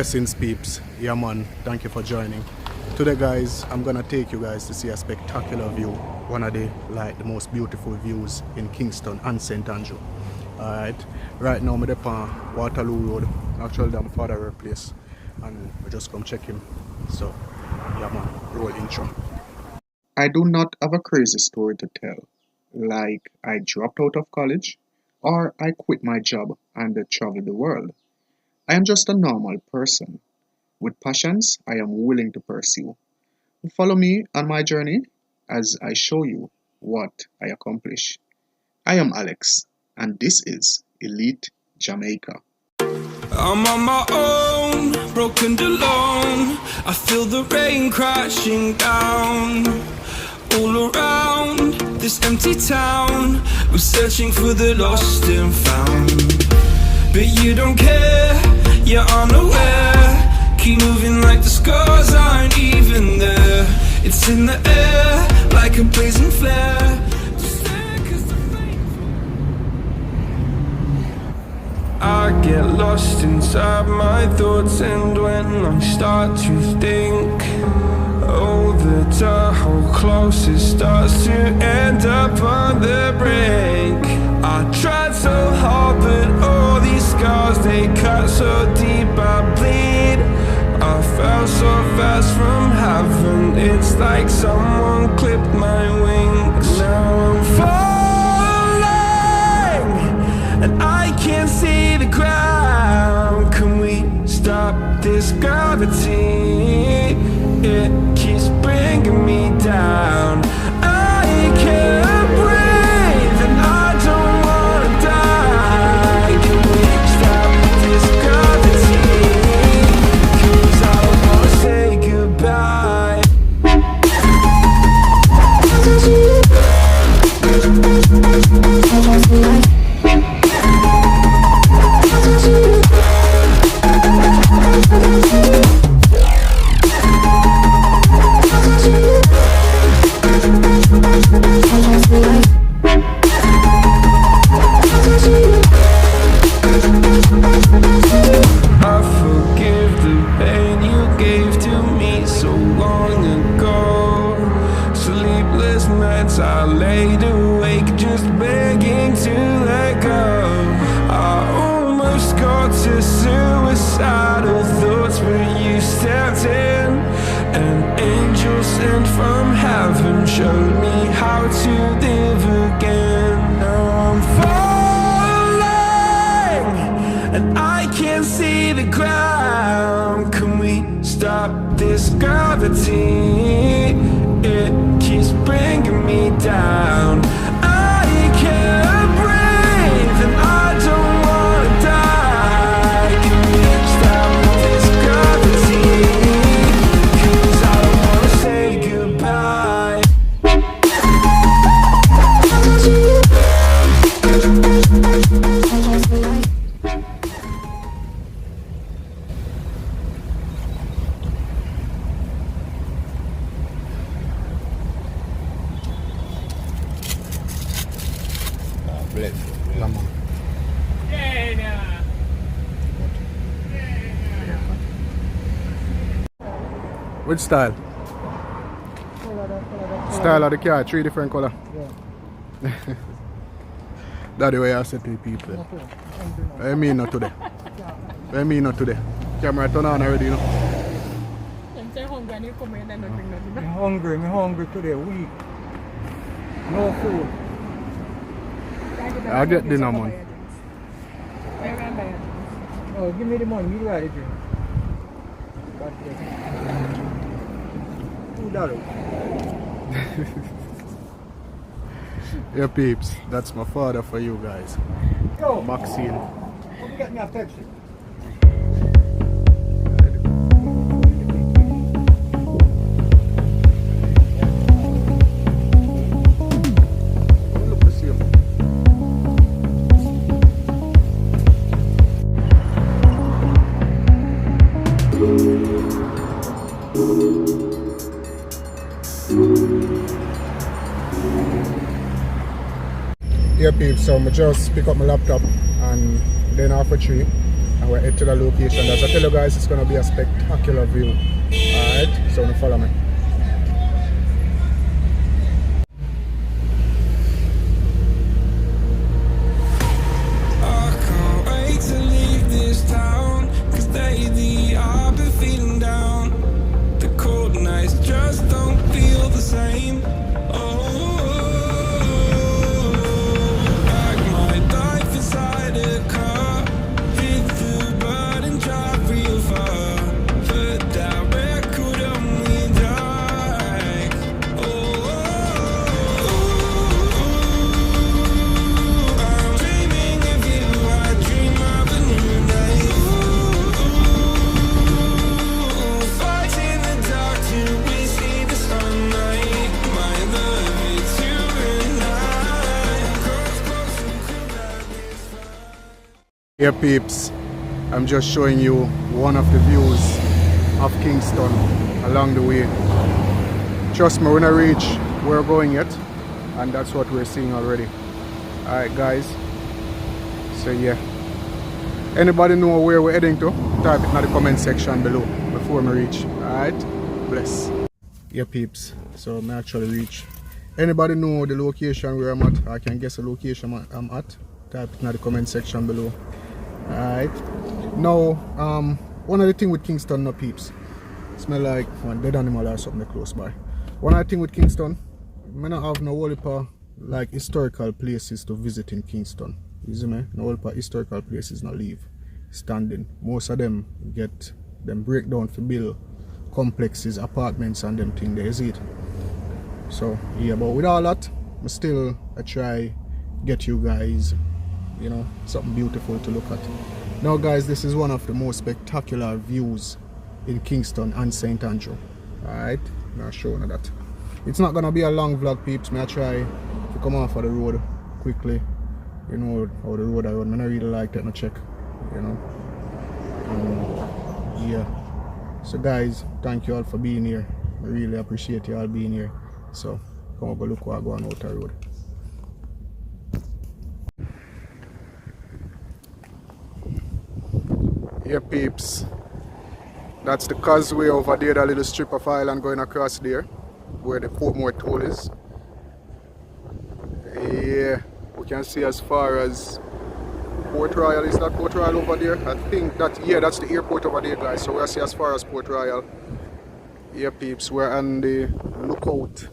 Blessings peeps, yeah man, thank you for joining. Today guys, I'm gonna take you guys to see a spectacular view, one of the most beautiful views in Kingston and St Andrew. Alright, right now I'm on Waterloo Road, actually I'm father place, and we just come check him. So yeah man, roll intro. I do not have a crazy story to tell, like I dropped out of college or I quit my job and traveled the world. I am just a normal person with passions I am willing to pursue. Follow me on my journey as I show you what I accomplish. I am Alex, and this is Elite Jamaica. I'm on my own, broken and alone. I feel the rain crashing down all around this empty town. We're searching for the lost and found, but you don't care, you're unaware. Keep moving like the scars aren't even there. It's in the air like a blazing flare. Just stare 'cause the flame. I get lost inside my thoughts, and when I start to think, oh, the Tahoe close, it starts to end up on the brink. I tried so hard, but all these scars, they cut so deep I bleed. I fell so fast from heaven, it's like someone clipped my wings. Now I'm falling, and I can't see the ground. Can we stop this gravity? It keeps bringing me down. I can't breathe and I don't wanna die. Can we stop this gravity? 'Cause I don't wanna say goodbye. I forgive the pain you gave to me so long ago. Sleepless nights I laid awake just begging to let go. I almost got to suicidal thoughts, but you stepped in. An angel sent from heaven showed me how to live again. Now I'm falling, and I can't see the ground. Can we stop this gravity? It keeps bringing me down. I can't breathe and I don't wanna die. Can we stop this gravity? 'Cause I don't wanna say goodbye. Which style? Style of the car, 3 different color. Yeah. That's the way I say to people. I mean not today. I mean not today. Camera turn on already, you know. I'm hungry today, weak. No food. I'll get dinner, man. Oh, give me the money, you got it. $2. Yeah, peeps, that's my father for you guys. Yo, Maxine. come get me a Pepsi. Look the same. Yeah peeps, so I just pick up my laptop and then after 3 and we're heading to the location. As I tell you guys, it's gonna be a spectacular view. Alright, so follow me. I can't wait to leave this town, 'cause lately I've been feeling down. The cold nights just don't feel the same. Oh, like my life inside a car, hit the button, drive real far, but that record on me die. Oh, I'm dreaming of you, I dream of a new night. Fight in the dark till we see the sunlight. My love, it's you and I. Close, close until that is fine. Here peeps, I'm just showing you one of the views of Kingston along the way. Trust me, we're not reach where we're going yet, and that's what we're seeing already. Alright guys, so yeah, anybody know where we're heading to? Type it in the comment section below before we reach. Alright, bless. Yeah peeps, so I actually reach. Anybody know the location where I'm at? I can guess the location I'm at. Type it in the comment section below. Alright, now one of the thing with Kingston no peeps, smell like one dead animal or something close by. One of the thing with Kingston, I don't have no whole heap of like historical places to visit in Kingston. You see me? No whole heap of historical places not leave standing. Most of them get them break down for build complexes, apartments and them thing there, is it? So yeah, but with all that, I try get you guys, you know, something beautiful to look at. Now guys, this is one of the most spectacular views in Kingston and St Andrew. Alright, I'll show you that. It's not gonna be a long vlog peeps, I try to come off of the road quickly. You know how the road I run, I don't really like that no check, you know. Yeah. So guys, thank you all for being here. I really appreciate you all being here. So come over look what I go on out the road. Yeah peeps, that's the causeway over there, that little strip of island going across there where the Portmore toll is. Yeah, we can see as far as Port Royal. Is that Port Royal over there? I think that, yeah, that's the airport over there guys, so we'll see as far as Port Royal. Yeah peeps, we're on the lookout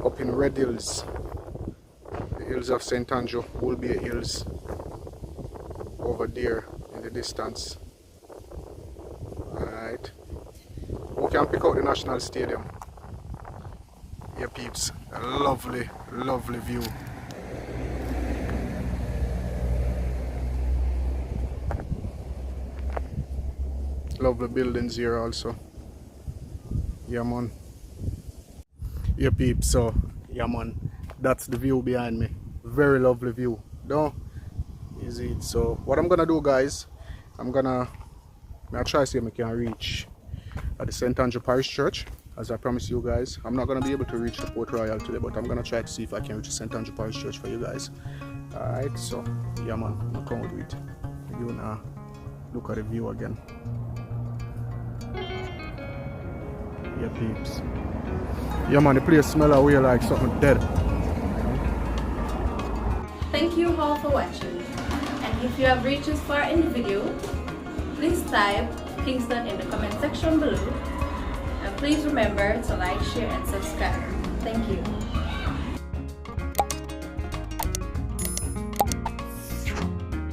up in Red Hills, the hills of St Andrew, will be hills over there in the distance. Alright, we can pick out the National Stadium. Yeah peeps, a lovely view. Lovely buildings here also. Yeah man. Yeah peeps, so yeah man, that's the view behind me. Very lovely view. No? Is it? So what I'm gonna do guys, I'll try to see if I can reach at the St Andrew Parish Church, as I promised you guys. I'm not gonna be able to reach the Port Royal today, but I'm gonna try to see if I can reach the St Andrew Parish Church for you guys. Alright, so yeah man, I'm gonna come with it. You wanna look at the view again. Yeah peeps. Yeah man, the place smell away like something dead. Thank you all for watching, and if you have reached this far in the video, please type Kingston in the comment section below, and please remember to like, share and subscribe. Thank you.